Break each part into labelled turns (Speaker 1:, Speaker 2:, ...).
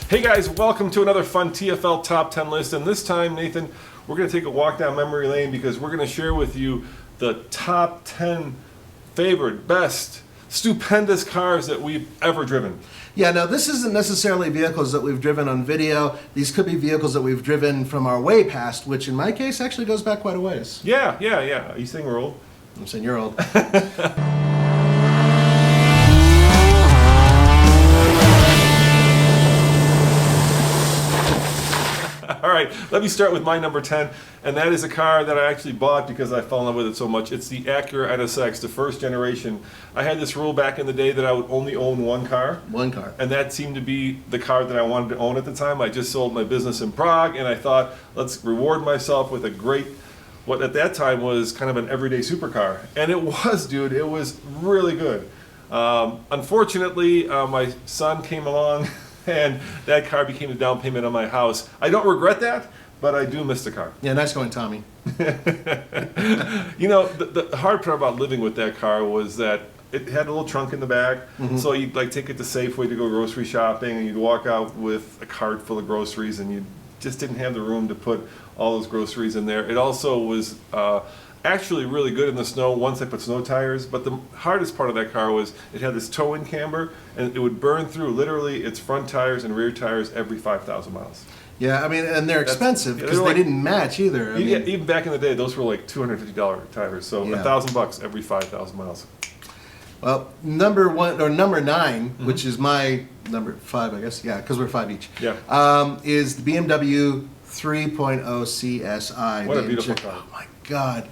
Speaker 1: Hey guys, welcome to another fun TFL Top 10 list, and this time, Nathan, we're going to take a walk down memory lane because we're going to share with you the top 10 favorite, best, stupendous cars that we've ever driven.
Speaker 2: Yeah, now this isn't necessarily vehicles that we've driven on video. These could be vehicles that we've driven from our way past, which in my case actually goes back quite a ways.
Speaker 1: Yeah. Are you saying we're old?
Speaker 2: I'm saying you're old.
Speaker 1: All right, let me start with my number 10, and that is a car that I actually bought because I fell in love with it so much. It's the Acura NSX, the first generation. I had this rule back in the day that I would only own one car.
Speaker 2: One car.
Speaker 1: And that seemed to be the car that I wanted to own at the time. I just sold my business in Prague, and I thought, let's reward myself with a great, what at that time was kind of an everyday supercar. And it was, dude, it was really good. Unfortunately, my son came along, and that car became the down payment on my house. I don't regret that, but I do miss the car.
Speaker 2: Yeah, nice going, Tommy.
Speaker 1: You know, the hard part about living with that car was that it had a little trunk in the back, so you'd like take it to Safeway to go grocery shopping, and you'd walk out with a cart full of groceries, and you just didn't have the room to put all those groceries in there. It also was actually really good in the snow once I put snow tires, but the hardest part of that car was it had this tow-in camber, and it would burn through literally its front tires and rear tires every 5,000 miles.
Speaker 2: Yeah, I mean, and they're expensive because they didn't match either. I mean,
Speaker 1: even back in the day, those were like $250 tires, so $1,000 every 5,000 miles.
Speaker 2: Well, number 9, which is my number 5, I guess. Yeah, because we're 5 each.
Speaker 1: Yeah.
Speaker 2: Is the BMW 3.0 CSI.
Speaker 1: What a beautiful car.
Speaker 2: Oh my God.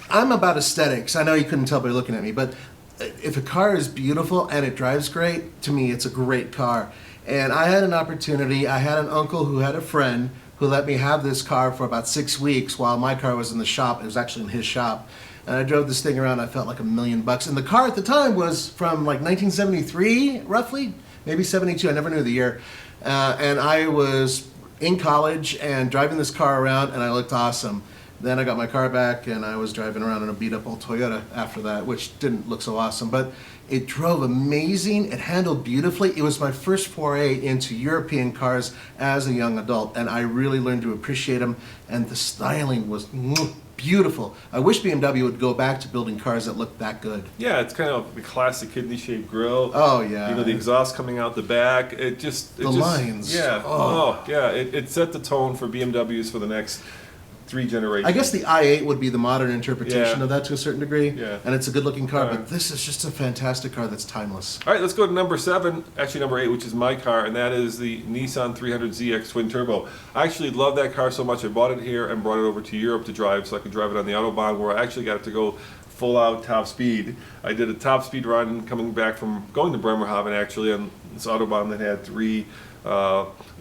Speaker 2: I'm about aesthetics. I know you couldn't tell by looking at me, but if a car is beautiful and it drives great, to me it's a great car. And I had an opportunity, I had an uncle who had a friend who let me have this car for about 6 weeks while my car was in the shop. It was actually in his shop. And I drove this thing around, I felt like $1 million. And the car at the time was from like 1973, roughly, maybe 72, I never knew the year. And I was in college and driving this car around, and I looked awesome. Then I got my car back, and I was driving around in a beat-up old Toyota after that, which didn't look so awesome. But it drove amazing. It handled beautifully. It was my first foray into European cars as a young adult, and I really learned to appreciate them. And the styling was beautiful. I wish BMW would go back to building cars that look that good.
Speaker 1: Yeah, it's kind of the classic kidney-shaped grille.
Speaker 2: Oh yeah.
Speaker 1: You know, the exhaust coming out the back. The
Speaker 2: lines.
Speaker 1: Yeah. Oh yeah. It set the tone for BMWs for the next 3 generations.
Speaker 2: I guess the i8 would be the modern interpretation of that to a certain degree.
Speaker 1: Yeah.
Speaker 2: And it's a good-looking car, but this is just a fantastic car that's timeless.
Speaker 1: All right, let's go to number 7, actually number 8, which is my car, and that is the Nissan 300ZX Twin Turbo. I actually love that car so much, I bought it here and brought it over to Europe to drive so I could drive it on the Autobahn, where I actually got it to go full-out top speed. I did a top speed run coming back from going to Bremerhaven, actually, on this Autobahn that had 3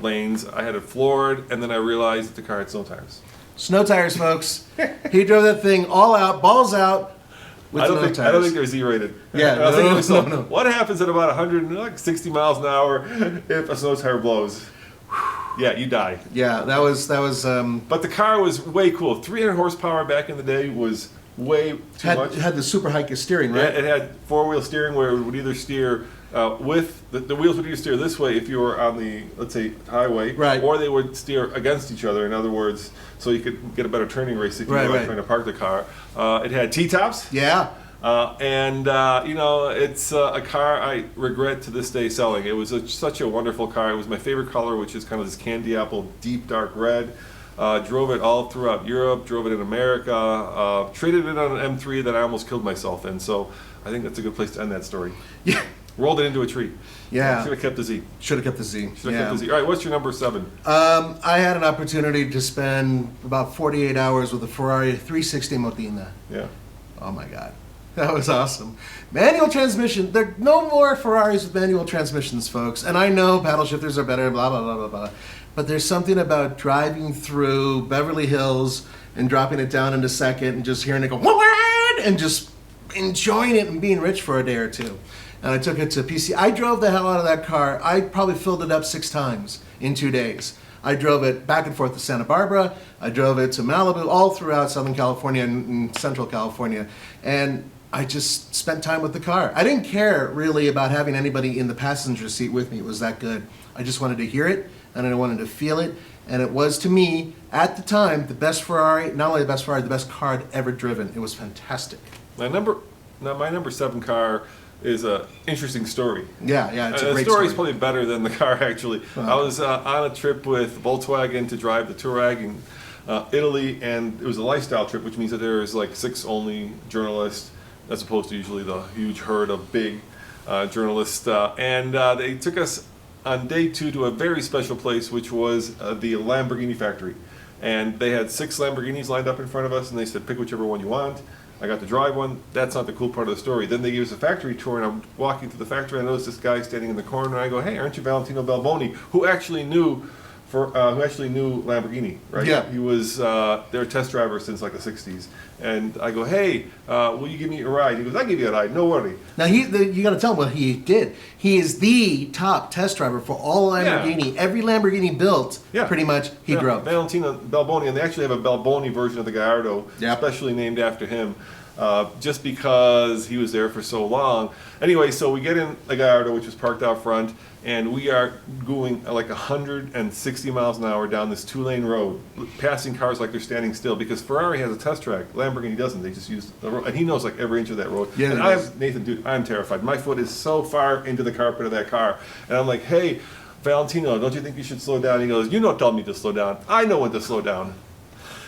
Speaker 1: lanes. I had it floored, and then I realized that the car had snow tires.
Speaker 2: Snow tires, folks. He drove that thing all out, balls out, with
Speaker 1: I
Speaker 2: no tires.
Speaker 1: don't think they're Z-rated.
Speaker 2: Yeah, no.
Speaker 1: What happens at about 160 miles an hour if a snow tire blows? Yeah, you die.
Speaker 2: Yeah, that was.
Speaker 1: But the car was way cool. 300 horsepower back in the day was way too much.
Speaker 2: It had the super high steering, right?
Speaker 1: It had 4-wheel steering where it would either steer with the wheels would either steer this way if you were on the, let's say, highway,
Speaker 2: right,
Speaker 1: or they would steer against each other. In other words, so you could get a better turning radius if you were trying to park the car. It had T-tops.
Speaker 2: Yeah.
Speaker 1: You know, it's a car I regret to this day selling. It was such a wonderful car. It was my favorite color, which is kind of this candy apple, deep dark red. Drove it all throughout Europe, drove it in America, traded it on an M3 that I almost killed myself in. So I think that's a good place to end that story.
Speaker 2: Yeah.
Speaker 1: Rolled it into a tree.
Speaker 2: Yeah.
Speaker 1: Should have kept the Z.
Speaker 2: Should have kept the Z.
Speaker 1: Should have kept the Z. All right, what's your number 7?
Speaker 2: I had an opportunity to spend about 48 hours with a Ferrari 360 Modena.
Speaker 1: Yeah.
Speaker 2: Oh my God. That was awesome. Manual transmission. There are no more Ferraris with manual transmissions, folks. And I know paddle shifters are better, blah, blah, blah, blah, blah. But there's something about driving through Beverly Hills and dropping it down into second and just hearing it go, and just enjoying it and being rich for a day or two. And I took it to PC. I drove the hell out of that car. I probably filled it up 6 times in 2 days. I drove it back and forth to Santa Barbara. I drove it to Malibu, all throughout Southern California and Central California. And I just spent time with the car. I didn't care really about having anybody in the passenger seat with me. It was that good. I just wanted to hear it, and I wanted to feel it. And it was, to me, at the time, the best Ferrari, not only the best Ferrari, the best car I'd ever driven. It was fantastic.
Speaker 1: My number 7 car is a interesting story.
Speaker 2: Yeah, it's a
Speaker 1: The
Speaker 2: great
Speaker 1: story's
Speaker 2: story.
Speaker 1: probably better than the car, actually.
Speaker 2: Okay.
Speaker 1: I was on a trip with Volkswagen to drive the Touareg in Italy, and it was a lifestyle trip, which means that there is like 6 only journalists, as opposed to usually the huge herd of big journalists. And they took us on day 2 to a very special place, which was the Lamborghini factory. And they had 6 Lamborghinis lined up in front of us, and they said, pick whichever one you want. I got to drive one. That's not the cool part of the story. Then they gave us a factory tour, and I'm walking through the factory, and I noticed this guy standing in the corner, and I go, hey, aren't you Valentino Balboni, who actually knew Lamborghini, right?
Speaker 2: Yeah.
Speaker 1: He was their test driver since like the 60s. And I go, hey, will you give me a ride? He goes, I'll give you a ride, no worry.
Speaker 2: Now, you got to tell him what he did. He is the top test driver for all Lamborghini.
Speaker 1: Yeah.
Speaker 2: Every Lamborghini built, pretty much, he drove.
Speaker 1: Valentino Balboni, and they actually have a Balboni version of the Gallardo, especially named after him, just because he was there for so long. Anyway, so we get in the Gallardo, which was parked out front, and we are going like 160 miles an hour down this 2-lane road, passing cars like they're standing still, because Ferrari has a test track, Lamborghini doesn't. They just use the road, and he knows like every inch of that road.
Speaker 2: Yeah,
Speaker 1: and Nathan, dude, I'm terrified. My foot is so far into the carpet of that car, and I'm like, hey, Valentino, don't you think you should slow down? He goes, you don't tell me to slow down. I know when to slow down.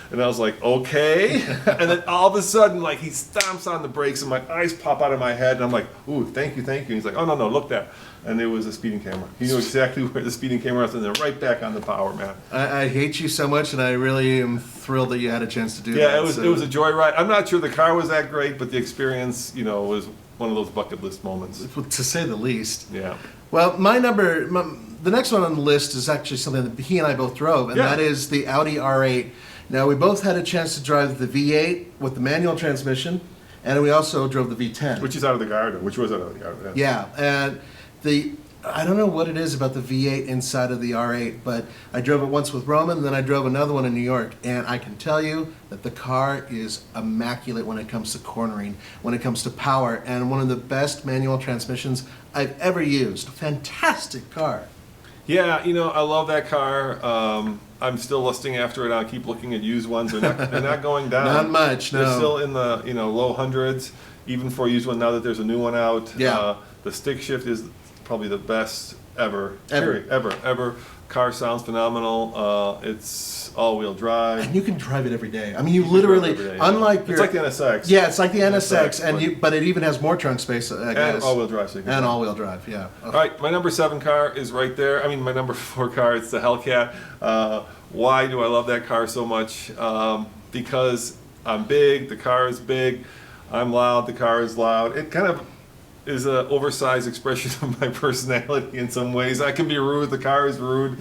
Speaker 1: And I was like, okay. And then all of a sudden, like, he stomps on the brakes, and my eyes pop out of my head, and I'm like, ooh, thank you. And he's like, oh, no, look that. And it was a speeding camera. He knew exactly where the speeding camera was, and then right back on the power, man.
Speaker 2: I hate you so much, and I really am thrilled that you had a chance to do that.
Speaker 1: Yeah, it was a joyride. I'm not sure the car was that great, but the experience, was one of those bucket list moments.
Speaker 2: To say the least.
Speaker 1: Yeah.
Speaker 2: Well, the next one on the list is actually something that he and I both drove, and that is the Audi R8. Now, we both had a chance to drive the V8 with the manual transmission, and we also drove the V10.
Speaker 1: Which was out of the Gallardo,
Speaker 2: Yeah, and I don't know what it is about the V8 inside of the R8, but I drove it once with Roman, then I drove another one in New York, and I can tell you that the car is immaculate when it comes to cornering, when it comes to power, and one of the best manual transmissions I've ever used. Fantastic car.
Speaker 1: Yeah, I love that car. I'm still lusting after it. I'll keep looking at used ones. They're not going down.
Speaker 2: Not much, no.
Speaker 1: They're still in the low hundreds, even for a used one. Now that there's a new one out, the stick shift is probably the best ever. Ever. Car sounds phenomenal. It's all-wheel drive.
Speaker 2: And you can drive it every day. I mean, you literally, unlike
Speaker 1: it's like the NSX.
Speaker 2: Yeah, it's like the NSX, but it even has more trunk space, I guess.
Speaker 1: And all-wheel drive.
Speaker 2: And all-wheel drive, yeah.
Speaker 1: All right, my number 7 car is right there. I mean, my number 4 car, it's the Hellcat. Why do I love that car so much? Because I'm big, the car is big, I'm loud, the car is loud. It kind of is an oversized expression of my personality in some ways. I can be rude, the car is rude,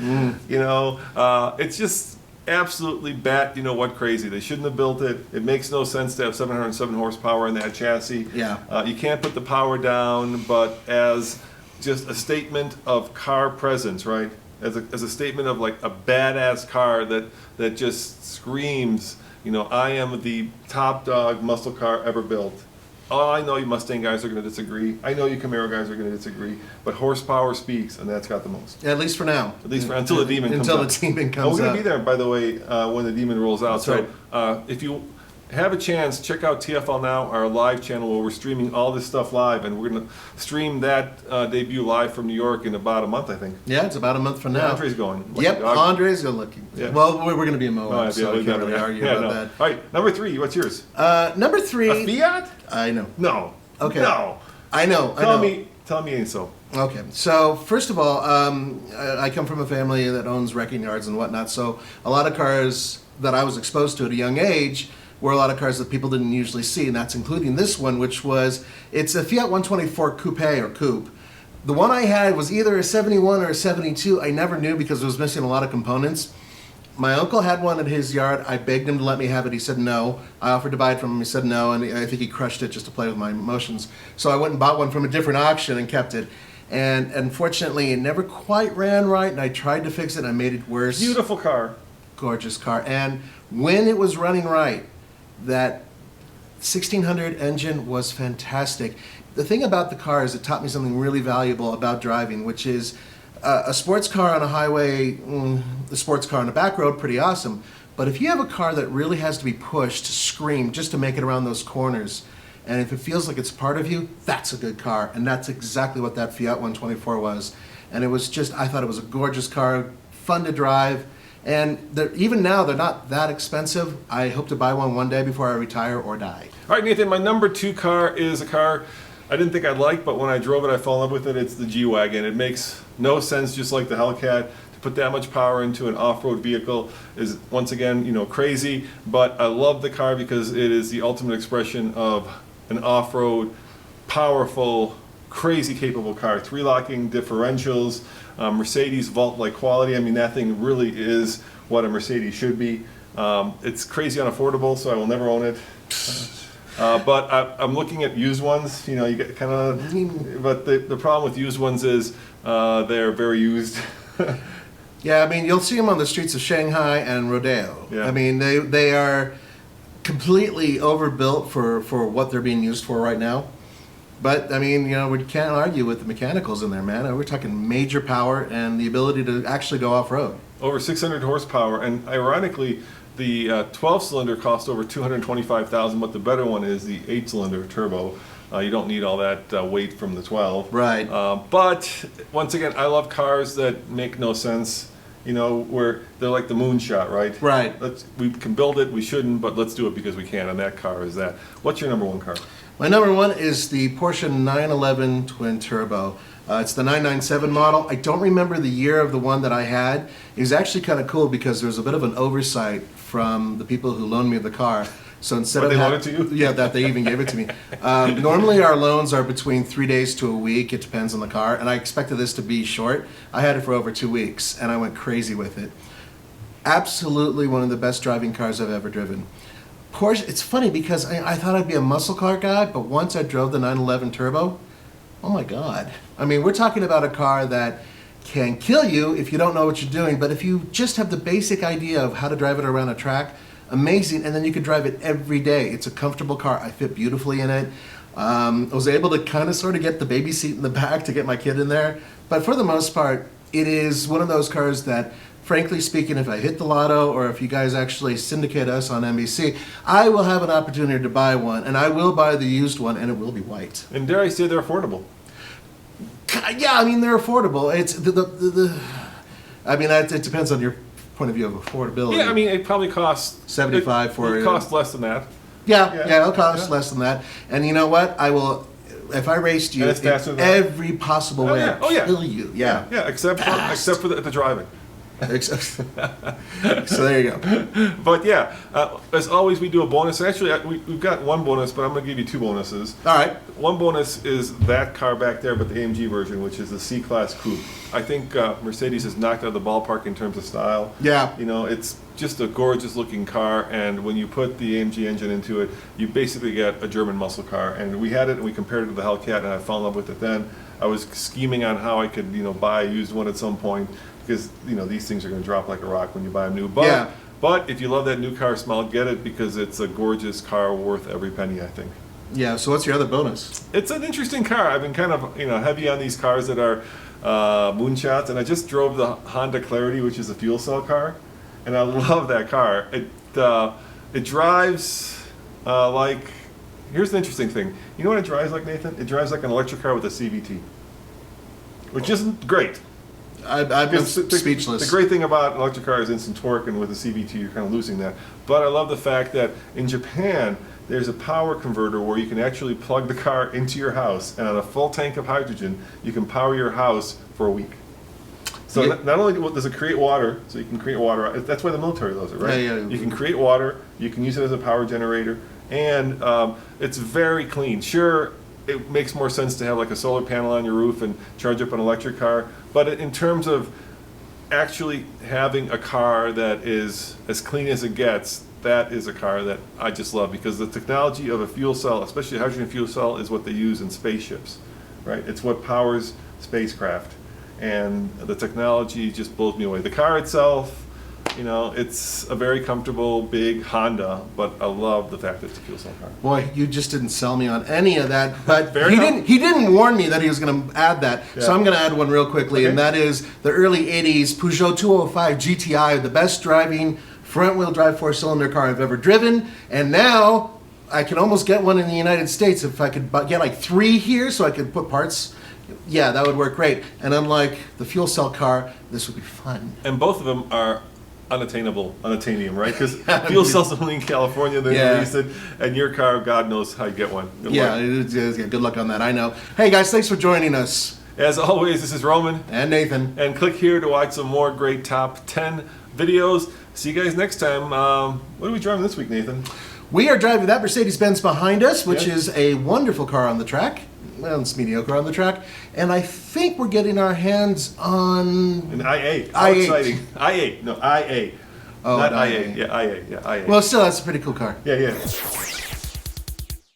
Speaker 1: it's just absolutely bat crazy. They shouldn't have built it. It makes no sense to have 707 horsepower in that chassis.
Speaker 2: Yeah.
Speaker 1: You can't put the power down, but as just a statement of car presence, right? As a statement of like a badass car that just screams, I am the top dog muscle car ever built. Oh, I know you Mustang guys are going to disagree. I know you Camaro guys are going to disagree. But horsepower speaks, and that's got the most.
Speaker 2: At least for now.
Speaker 1: At least until the Demon comes
Speaker 2: Until
Speaker 1: out.
Speaker 2: the Demon comes out.
Speaker 1: We're going to be there, by the way, when the Demon rolls out.
Speaker 2: That's
Speaker 1: right. If you have a chance, check out TFL Now, our live channel where we're streaming all this stuff live, and we're going to stream that debut live from New York in about a month, I think.
Speaker 2: Yeah, it's about a month from now.
Speaker 1: Andre's going.
Speaker 2: Yep, Andre's going looking.
Speaker 1: Yeah.
Speaker 2: Well, we're going to be in Moab, so I can't really argue about that.
Speaker 1: All right, number 3, what's yours?
Speaker 2: Number 3.
Speaker 1: A Fiat?
Speaker 2: I know.
Speaker 1: No.
Speaker 2: Okay.
Speaker 1: No.
Speaker 2: I know.
Speaker 1: Tell me ain't so.
Speaker 2: Okay, so first of all, I come from a family that owns wrecking yards and whatnot, so a lot of cars that I was exposed to at a young age were a lot of cars that people didn't usually see, and that's including this one, it's a Fiat 124 Coupe or Coupe. The one I had was either a 71 or a 72. I never knew because it was missing a lot of components. My uncle had one at his yard. I begged him to let me have it. He said no. I offered to buy it from him. He said no, and I think he crushed it just to play with my emotions. So I went and bought one from a different auction and kept it. And unfortunately, it never quite ran right, and I tried to fix it, and I made it worse.
Speaker 1: Beautiful car.
Speaker 2: Gorgeous car. And when it was running right, that 1600 engine was fantastic. The thing about the car is it taught me something really valuable about driving, which is a sports car on a highway, a sports car on a back road, pretty awesome. But if you have a car that really has to be pushed, screamed, just to make it around those corners, and if it feels like it's part of you, that's a good car. And that's exactly what that Fiat 124 was. And it was just, I thought it was a gorgeous car, fun to drive. And even now, they're not that expensive. I hope to buy one day before I retire or die.
Speaker 1: All right, Nathan, my number 2 car is a car I didn't think I'd like, but when I drove it, I fell in love with it. It's the G-Wagon. It makes no sense, just like the Hellcat. To put that much power into an off-road vehicle is, once again, crazy. But I love the car because it is the ultimate expression of an off-road, powerful, crazy capable car. 3-locking differentials, Mercedes vault-like quality. I mean, that thing really is what a Mercedes should be. It's crazy unaffordable, so I will never own it. But I'm looking at used ones. You get kind of. But the problem with used ones is they're very used.
Speaker 2: Yeah, I mean, you'll see them on the streets of Shanghai and Rodeo.
Speaker 1: Yeah.
Speaker 2: I mean, they are completely overbuilt for what they're being used for right now. But, I mean, we can't argue with the mechanicals in there, man. We're talking major power and the ability to actually go off-road.
Speaker 1: Over 600 horsepower, and ironically, the 12-cylinder cost over $225,000, but the better one is the 8-cylinder turbo. You don't need all that weight from the 12.
Speaker 2: Right.
Speaker 1: But, once again, I love cars that make no sense. Where they're like the moonshot, right?
Speaker 2: Right.
Speaker 1: We can build it, we shouldn't, but let's do it because we can, and that car is that. What's your number 1 car?
Speaker 2: My number 1 is the Porsche 911 Twin Turbo. It's the 997 model. I don't remember the year of the one that I had. It was actually kind of cool because there was a bit of an oversight from the people who loaned me the car. So instead of
Speaker 1: they loaned it to you?
Speaker 2: Yeah, that they even gave it to me. Normally our loans are between 3 days to a week. It depends on the car. And I expected this to be short. I had it for over 2 weeks and I went crazy with it. Absolutely one of the best driving cars I've ever driven. Porsche, it's funny because I thought I'd be a muscle car guy, but once I drove the 911 Turbo, oh my God. I mean, we're talking about a car that can kill you if you don't know what you're doing, but if you just have the basic idea of how to drive it around a track, amazing, and then you can drive it every day. It's a comfortable car. I fit beautifully in it. I was able to kind of sort of get the baby seat in the back to get my kid in there, but for the most part, it is one of those cars that, frankly speaking, if I hit the lotto or if you guys actually syndicate us on NBC, I will have an opportunity to buy one, and I will buy the used one, and it will be white.
Speaker 1: And dare I say they're affordable?
Speaker 2: Yeah, I mean, they're affordable. It's I mean, it depends on your point of view of affordability.
Speaker 1: Yeah, I mean, it probably costs
Speaker 2: $75 for
Speaker 1: it costs less than that.
Speaker 2: Yeah, it'll cost less than that. And you know what? I will, if I raced you,
Speaker 1: And it's faster
Speaker 2: in
Speaker 1: than that?
Speaker 2: every possible way,
Speaker 1: yeah. Oh, yeah.
Speaker 2: kill you. Yeah.
Speaker 1: Yeah, except for the driving.
Speaker 2: So there you go.
Speaker 1: But yeah, as always, we do a bonus. Actually, we've got one bonus, but I'm going to give you 2 bonuses.
Speaker 2: All right.
Speaker 1: One bonus is that car back there, but the AMG version, which is the C-Class Coupe. I think Mercedes has knocked out of the ballpark in terms of style.
Speaker 2: Yeah.
Speaker 1: It's just a gorgeous-looking car, and when you put the AMG engine into it, you basically get a German muscle car. And we had it, and we compared it to the Hellcat, and I fell in love with it then. I was scheming on how I could, buy a used one at some point, because these things are going to drop like a rock when you buy them new. But if you love that new car smell, get it because it's a gorgeous car worth every penny, I think.
Speaker 2: Yeah. So what's your other bonus?
Speaker 1: It's an interesting car. I've been kind of heavy on these cars that are moonshots, and I just drove the Honda Clarity, which is a fuel cell car, and I love that car. It drives like. Here's the interesting thing. You know what it drives like, Nathan? It drives like an electric car with a CVT, which isn't great.
Speaker 2: I've been speechless.
Speaker 1: The great thing about an electric car is instant torque, and with a CVT you're kind of losing that. But I love the fact that in Japan there's a power converter where you can actually plug the car into your house, and on a full tank of hydrogen you can power your house for a week. So not only does it create water, so you can create water, that's why the military loves it, right?
Speaker 2: Yeah.
Speaker 1: You can create water, you can use it as a power generator, and it's very clean. Sure, it makes more sense to have like a solar panel on your roof and charge up an electric car, but in terms of actually having a car that is as clean as it gets, that is a car that I just love, because the technology of a fuel cell, especially a hydrogen fuel cell, is what they use in spaceships, right? It's what powers spacecraft, and the technology just blows me away. The car itself, You know, it's a very comfortable, big Honda, but I love the fact that it's a fuel cell car.
Speaker 2: Boy, you just didn't sell me on any of that. But
Speaker 1: Fair
Speaker 2: he
Speaker 1: enough.
Speaker 2: didn't. He didn't warn me that he was going to add that. So
Speaker 1: Yeah.
Speaker 2: I'm going to add one real quickly,
Speaker 1: Okay.
Speaker 2: and that is the early '80s Peugeot 205 GTI, the best driving front-wheel drive four-cylinder car I've ever driven. And now I can almost get one in the United States if I could get like 3 here, so I could put parts. Yeah, that would work great. And unlike the fuel cell car, this would be fun.
Speaker 1: And both of them are unattainable, right? Because fuel cells only in California, they
Speaker 2: Yeah.
Speaker 1: release it, and your car, God knows how you get one. Good
Speaker 2: Yeah,
Speaker 1: luck.
Speaker 2: good luck on that. I know. Hey guys, thanks for joining us.
Speaker 1: As always, this is Roman,
Speaker 2: And Nathan.
Speaker 1: and click here to watch some more great top 10 videos. See you guys next time. What are we driving this week, Nathan?
Speaker 2: We are driving that Mercedes-Benz behind us, which
Speaker 1: Yeah.
Speaker 2: is a wonderful car on the track. Well, it's mediocre on the track. And I think we're getting our hands on...
Speaker 1: An i8. How
Speaker 2: i8.
Speaker 1: exciting. i8. No, IA.
Speaker 2: Oh,
Speaker 1: Not
Speaker 2: an
Speaker 1: IA.
Speaker 2: IA.
Speaker 1: Yeah, IA. Yeah, IA.
Speaker 2: Well, still, that's a pretty cool car.
Speaker 1: yeah, yeah.